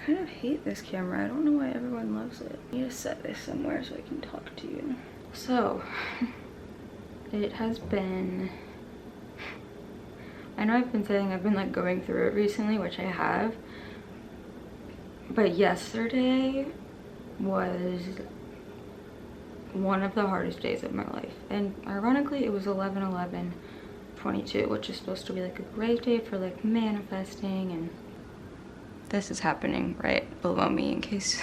kind of hate this camera. I don't know why everyone loves it. I need to set this somewhere so I can talk to you. So, it has been... I know I've been saying I've been like going through it recently, which I have. But yesterday was one of the hardest days of my life. And ironically, it was 11/11/22, which is supposed to be like a great day for like manifesting, and this is happening right below me in case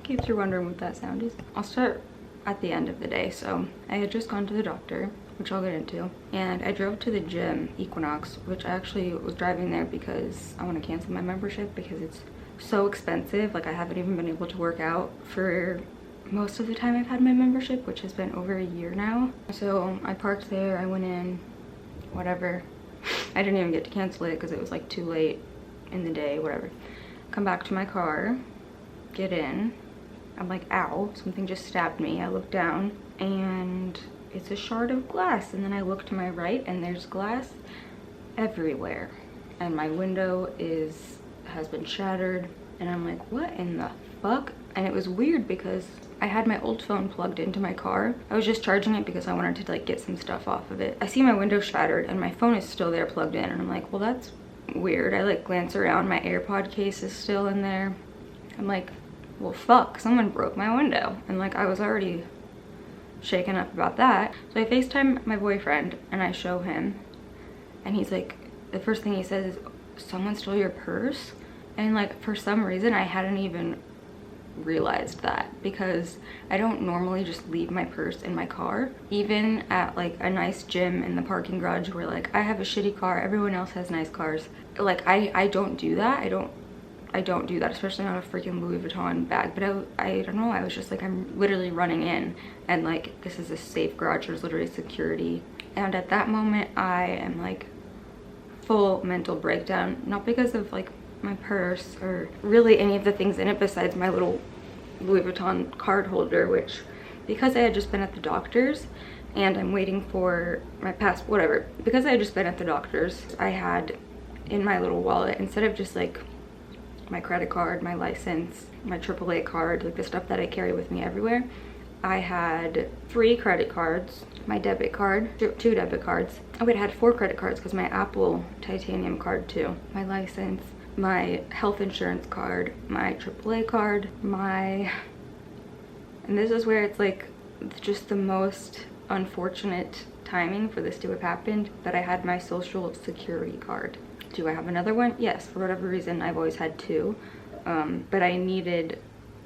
you're wondering what that sound is. I'll start at the end of the day. So I had just gone to the doctor, which I'll get into, and I drove to the gym, Equinox, which I actually was driving there because I want to cancel my membership because it's so expensive. Like, I haven't even been able to work out for most of the time I've had my membership, which has been over a year now. So I parked there, I went in, whatever. I didn't even get to cancel it because it was like too late in the day, whatever. Come back to my car, get in. I'm like, ow, something just stabbed me. I look down and it's a shard of glass, and then I look to my right and there's glass everywhere, and my window has been shattered, and I'm like, what in the fuck? And it was weird because I had my old phone plugged into my car. I was just charging it because I wanted to like get some stuff off of it. I see my window shattered and my phone is still there plugged in, and I'm like, well, that's weird. I like glance around, my AirPod case is still in there. I'm like, well, fuck, someone broke my window. And like, I was already shaken up about that. So I FaceTime my boyfriend and I show him, and he's like, the first thing he says is, someone stole your purse? And like, for some reason I hadn't even realized that, because I don't normally just leave my purse in my car, even at like a nice gym in the parking garage where like I have a shitty car, everyone else has nice cars. Like, I don't do that. I don't do that, especially not a freaking Louis Vuitton bag. But I don't know, I was just like, I'm literally running in and like, this is a safe garage, there's literally security. And at that moment I am like full mental breakdown, not because of like my purse or really any of the things in it besides my little Louis Vuitton card holder, which, because I had just been at the doctor's and I'm waiting for my passport, whatever, because I had just been at the doctor's, I had in my little wallet, instead of just like my credit card, my license, my AAA card, like the stuff that I carry with me everywhere, I had 3 credit cards, my debit card, 2 debit cards. Oh, it had 4 credit cards because my Apple titanium card too, my license, my health insurance card, my AAA card, and this is where it's like just the most unfortunate timing for this to have happened, that I had my social security card. Do I have another one? Yes, for whatever reason I've always had 2, but I needed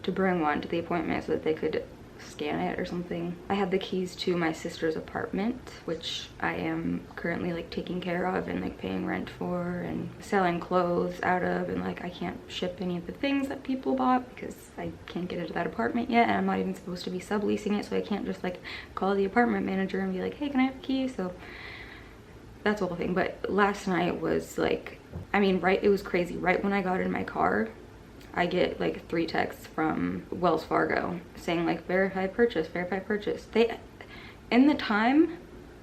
to bring one to the appointment so that they could scan it or something. I had the keys to my sister's apartment, which I am currently like taking care of and like paying rent for and selling clothes out of, and like I can't ship any of the things that people bought because I can't get into that apartment yet, and I'm not even supposed to be subleasing it, so I can't just like call the apartment manager and be like, hey, can I have a key? So that's the whole thing. But last night was like, I mean, it was crazy. Right when I got in my car, I get like 3 texts from Wells Fargo saying like, verify purchase, verify purchase. In the time,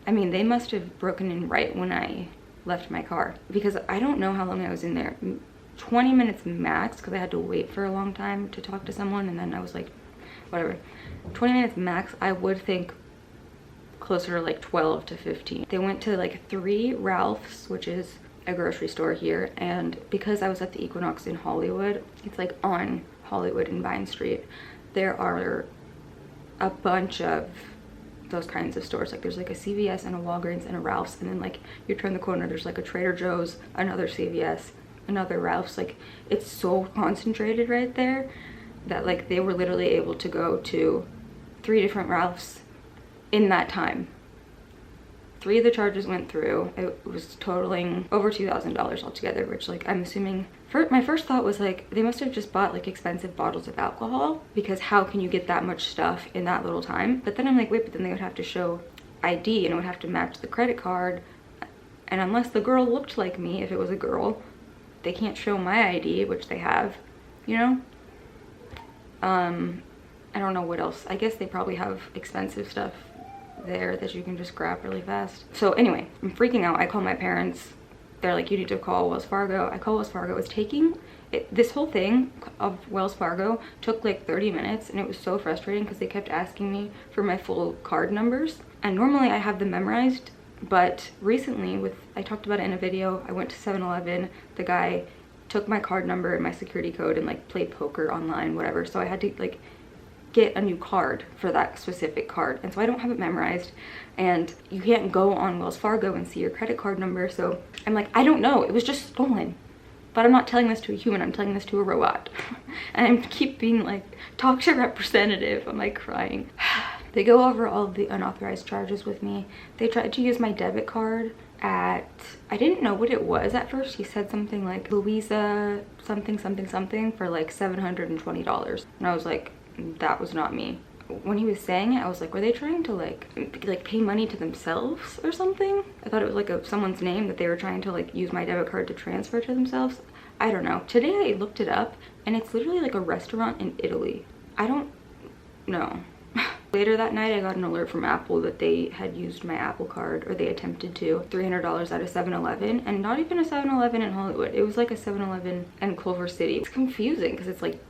I mean, they must have broken in right when I left my car, because I don't know how long I was in there. 20 minutes max, because I had to wait for a long time to talk to someone, and then I was like, whatever. 20 minutes max. I would think closer to like 12 to 15. They went to like 3 Ralph's, which is a grocery store here, and because I was at the Equinox in Hollywood, it's like on Hollywood and Vine Street, there are a bunch of those kinds of stores. Like, there's like a CVS and a Walgreens and a Ralph's, and then like you turn the corner, there's like a Trader Joe's, another CVS, another Ralph's. Like, it's so concentrated right there that like they were literally able to go to 3 different Ralph's in that time. 3 of the charges went through. It was totaling over $2,000 altogether, which like I'm assuming, my first thought was like, they must have just bought like expensive bottles of alcohol, because how can you get that much stuff in that little time? But then I'm like, wait, but then they would have to show ID and it would have to match the credit card, and unless the girl looked like me, if it was a girl, they can't show my ID, which they have, you know. I don't know what else. I guess they probably have expensive stuff there that you can just grab really fast. So anyway, I'm freaking out. I call my parents they're like, you need to call Wells Fargo. I call Wells Fargo. It was taking, this whole thing of Wells Fargo took like 30 minutes, and it was so frustrating because they kept asking me for my full card numbers. And normally I have them memorized, but recently, I talked about it in a video, I went to 7-Eleven, the guy took my card number and my security code and like played poker online, whatever. So I had to like get a new card for that specific card, and so I don't have it memorized, and you can't go on Wells Fargo and see your credit card number. So I'm like, I don't know, it was just stolen. But I'm not telling this to a human, I'm telling this to a robot. And I keep being like, talk to representative. I'm like crying. They go over all of the unauthorized charges with me. They tried to use my debit card at, I didn't know what it was at first. He said something like Louisa something something something for like $720. And I was like, that was not me. When he was saying it, I was like, were they trying to like pay money to themselves or something? I thought it was like someone's name that they were trying to like use my debit card to transfer to themselves. I don't know. Today I looked it up, and it's literally like a restaurant in Italy. I don't know. Later that night, I got an alert from Apple that they had used my Apple card, or they attempted to, $300 at a 7-Eleven, and not even a 7-Eleven in Hollywood. It was like a 7-Eleven in Culver City. It's confusing because it's like,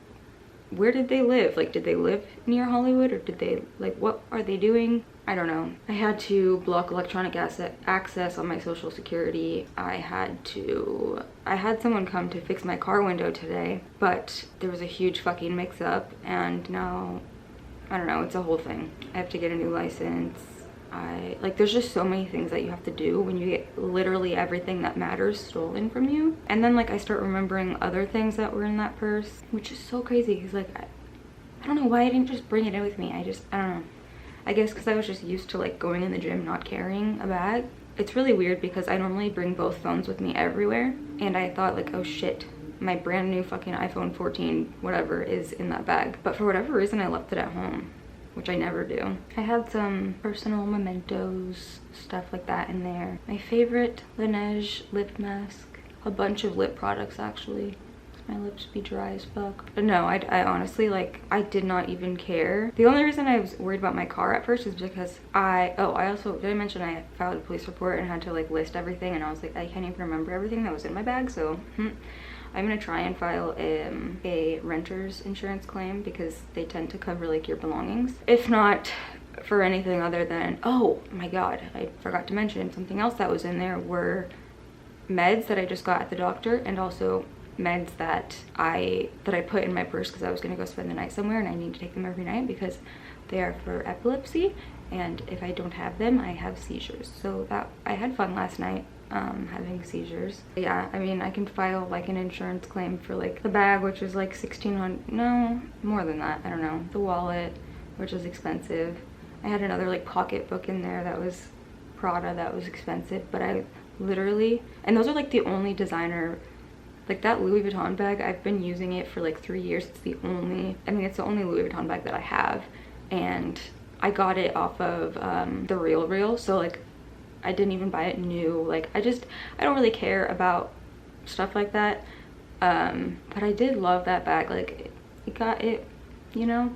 where did they live? Like, did they live near Hollywood, or did they, like, what are they doing? I don't know. I had to block electronic access on my social security. I had someone come to fix my car window today, but there was a huge fucking mix up, and now, I don't know, it's a whole thing. I have to get a new license. There's just so many things that you have to do when you get literally everything that matters stolen from you. And then like I start remembering other things that were in that purse, which is so crazy because like I don't know why I didn't just bring it in with me. I don't know. I guess because I was just used to like going in the gym not carrying a bag. It's really weird because I normally bring both phones with me everywhere, and I thought like, oh shit, my brand new fucking iPhone 14 whatever is in that bag, but for whatever reason I left it at home, which I never do. I had some personal mementos, stuff like that in there. My favorite Laneige lip mask, a bunch of lip products actually. My lips be dry as fuck. But no, I honestly, like, I did not even care. The only reason I was worried about my car at first is because I also, did I mention I filed a police report and had to like list everything, and I was like, I can't even remember everything that was in my bag, so I'm gonna try and file a renter's insurance claim because they tend to cover like your belongings. If not for anything other than, oh my god, I forgot to mention something else that was in there were meds that I just got at the doctor, and also meds that I put in my purse because I was gonna go spend the night somewhere and I need to take them every night because they are for epilepsy, and if I don't have them I have seizures. So that, I had fun last night having seizures. Yeah, I mean, I can file like an insurance claim for like the bag, which is like $1,600, no, more than that, I don't know. The wallet, which is expensive. I had another like pocketbook in there that was Prada that was expensive, but I literally, and those are like the only designer, like that Louis Vuitton bag, I've been using it for like 3 years. It's the only, I mean, it's the only Louis Vuitton bag that I have, and I got it off of the Real, so like I didn't even buy it new. Like I don't really care about stuff like that, but I did love that bag. Like it got it, you know.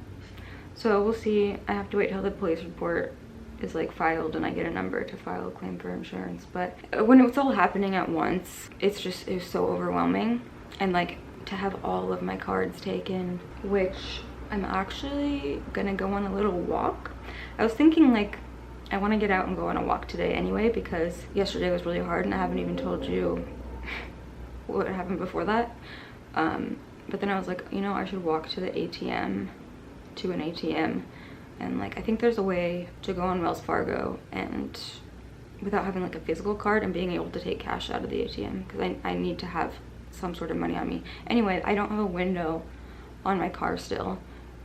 So we'll see. I have to wait till the police report is like filed and I get a number to file a claim for insurance. But when it was all happening at once, it was so overwhelming, and like to have all of my cards taken, which I'm actually gonna go on a little walk. I was thinking like I want to get out and go on a walk today anyway, because yesterday was really hard and I haven't even told you what happened before that. But then I was like, you know, I should walk to the ATM, to an ATM, and like I think there's a way to go on Wells Fargo and without having like a physical card and being able to take cash out of the ATM, because I need to have some sort of money on me. Anyway, I don't have a window on my car still,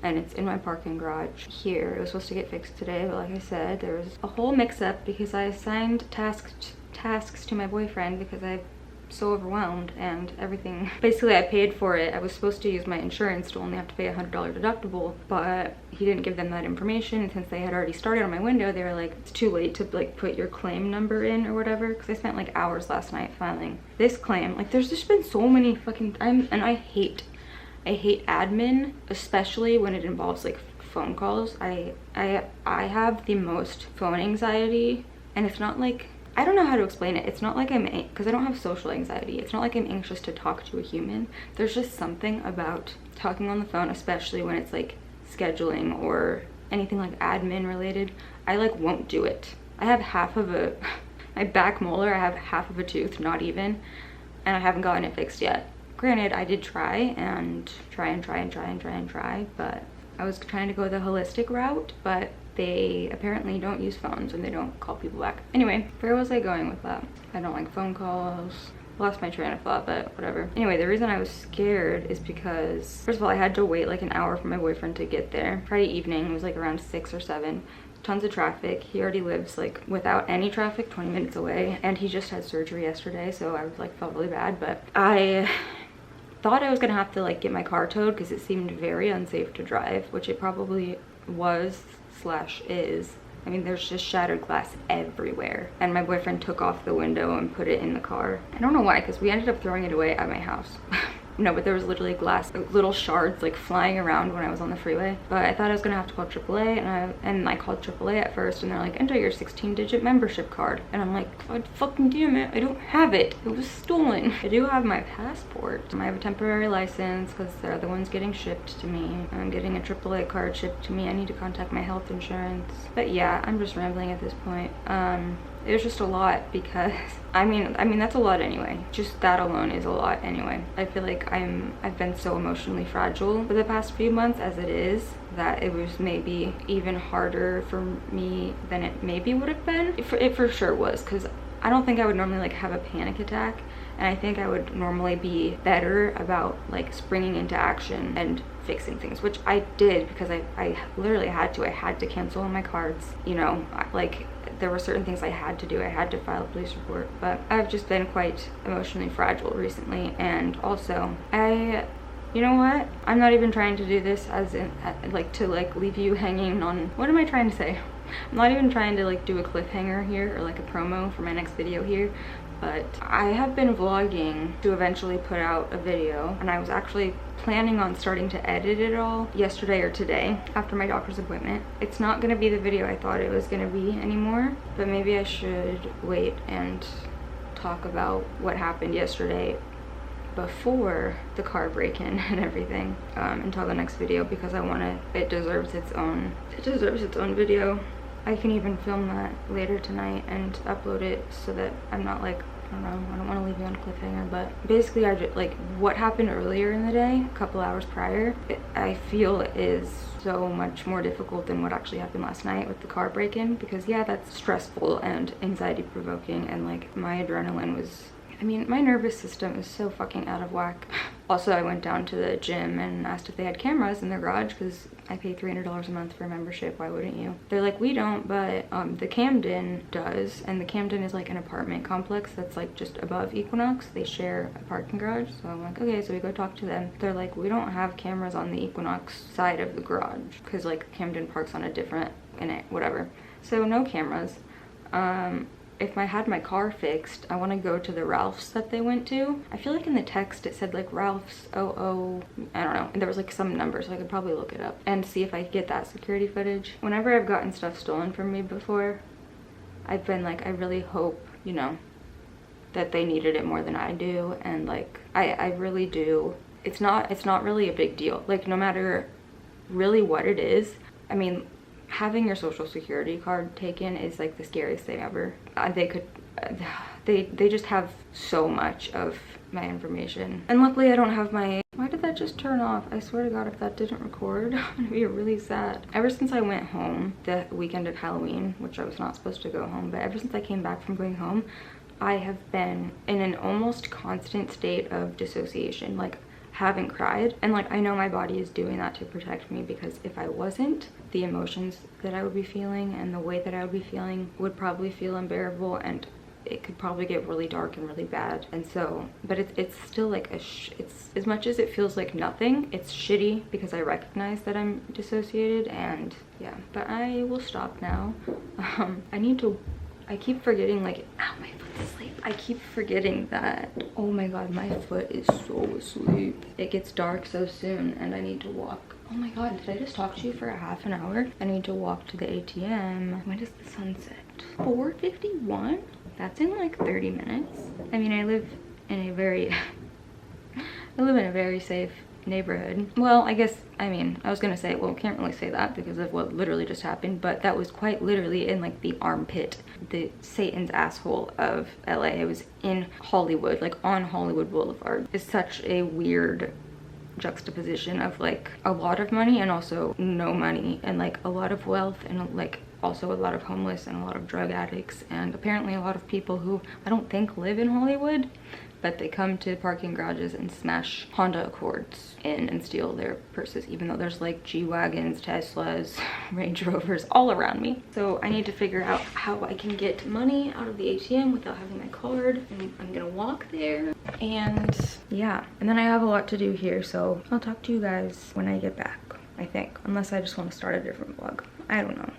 and it's in my parking garage here. It was supposed to get fixed today, but like I said, there was a whole mix-up because I assigned tasks to my boyfriend because I'm so overwhelmed and everything. Basically, I paid for it. I was supposed to use my insurance to only have to pay a $100 deductible, but he didn't give them that information, and since they had already started on my window, they were like, it's too late to like put your claim number in or whatever, because I spent like hours last night filing this claim. Like there's just been so many fucking times, and I hate admin, especially when it involves like phone calls. I have the most phone anxiety, and it's not like, I don't know how to explain it. It's not like because I don't have social anxiety. It's not like I'm anxious to talk to a human. There's just something about talking on the phone, especially when it's like scheduling or anything like admin related. I like won't do it. I have half of my back molar, I have half of a tooth, not even, and I haven't gotten it fixed yet. Granted, I did try, but I was trying to go the holistic route, but they apparently don't use phones and they don't call people back. Anyway, where was I going with that? I don't like phone calls. Lost my train of thought, but whatever. Anyway, the reason I was scared is because, first of all, I had to wait like an hour for my boyfriend to get there. Friday evening, it was like around 6 or 7. Tons of traffic. He already lives like without any traffic 20 minutes away, and he just had surgery yesterday, so I was like felt really bad. But I thought I was gonna have to like get my car towed because it seemed very unsafe to drive, which it probably was / is. I mean, there's just shattered glass everywhere, and my boyfriend took off the window and put it in the car. I don't know why, because we ended up throwing it away at my house. No, but there was literally glass, little shards like flying around when I was on the freeway. But I thought I was gonna have to call AAA, and I called AAA at first, and they're like, enter your 16-digit membership card. And I'm like, God fucking damn it, I don't have it. It was stolen. I do have my passport. I have a temporary license because they're the ones getting shipped to me. I'm getting a AAA card shipped to me. I need to contact my health insurance. But yeah, I'm just rambling at this point. It was just a lot because I mean that's a lot anyway. Just that alone is a lot anyway. I feel like I've been so emotionally fragile for the past few months as it is, that it was maybe even harder for me than it maybe would have been. It for sure was, because I don't think I would normally like have a panic attack, and I think I would normally be better about like springing into action and fixing things, which I did because I literally had to. I had to cancel on my cards, you know, like there were certain things I had to do. I had to file a police report. But I've just been quite emotionally fragile recently, and also you know what, I'm not even trying to do this as in like to like leave you hanging on. What am I trying to say? I'm not even trying to like do a cliffhanger here or like a promo for my next video here, but I have been vlogging to eventually put out a video, and I was actually planning on starting to edit it all yesterday or today after my doctor's appointment. It's not gonna be the video I thought it was gonna be anymore, but maybe I should wait and talk about what happened yesterday before the car break-in and everything until the next video, because it deserves its own video. I can even film that later tonight and upload it so that I'm not like, I don't know, I don't want to leave you on a cliffhanger, but basically I just like what happened earlier in the day, a couple hours prior, I feel is so much more difficult than what actually happened last night with the car break-in, because yeah, that's stressful and anxiety provoking, and like my adrenaline was, I mean, my nervous system is so fucking out of whack. Also, I went down to the gym and asked if they had cameras in their garage, because I pay $300 a month for a membership. Why wouldn't you? They're like, we don't, but the Camden does. And the Camden is like an apartment complex that's like just above Equinox. They share a parking garage. So I'm like, okay, so we go talk to them. They're like, we don't have cameras on the Equinox side of the garage, because like Camden parks on a different, whatever. So no cameras. If I had my car fixed, I want to go to the Ralph's that they went to. I feel like in the text it said like Ralph's 00, I don't know. And there was like some number, so I could probably look it up and see if I could get that security footage. Whenever I've gotten stuff stolen from me before, I've been like, I really hope, you know, that they needed it more than I do. And like, I really do. It's not really a big deal. Like, no matter really what it is, I mean, having your social security card taken is like the scariest thing ever. They just have so much of my information, and luckily I don't have my, why did that just turn off? I swear to God, if that didn't record, I'm gonna be really sad. Ever since I went home the weekend of Halloween, which I was not supposed to go home, but ever since I came back from going home, I have been in an almost constant state of dissociation. Like, haven't cried, and like I know my body is doing that to protect me, because if I wasn't, the emotions that I would be feeling and the way that I would be feeling would probably feel unbearable, and it could probably get really dark and really bad. And so, but it's still like it's, as much as it feels like nothing, it's shitty because I recognize that I'm dissociated. And yeah, but I will stop now. I keep forgetting, like, ow, my foot's asleep. I keep forgetting that, oh my God, my foot is so asleep. It gets dark so soon and I need to walk. Oh my God, did I just talk to you for a half an hour? I need to walk to the ATM. When does the sun set? 4:51? That's in like 30 minutes. I mean, I live in a very I live in a very safe neighborhood. Well, I guess, I mean, I was gonna say, well, can't really say that because of what literally just happened, but that was quite literally in like the armpit, the Satan's asshole of LA. It was in Hollywood, like on Hollywood Boulevard. It's such a weird juxtaposition of like a lot of money and also no money, and like a lot of wealth and like also a lot of homeless and a lot of drug addicts, and apparently a lot of people who I don't think live in Hollywood, but they come to parking garages and smash Honda Accords in and steal their purses, even though there's like G-Wagons, Teslas, Range Rovers all around me. So I need to figure out how I can get money out of the ATM without having my card, and I'm gonna walk there. And yeah, and then I have a lot to do here, so I'll talk to you guys when I get back, I think, unless I just want to start a different vlog. I don't know.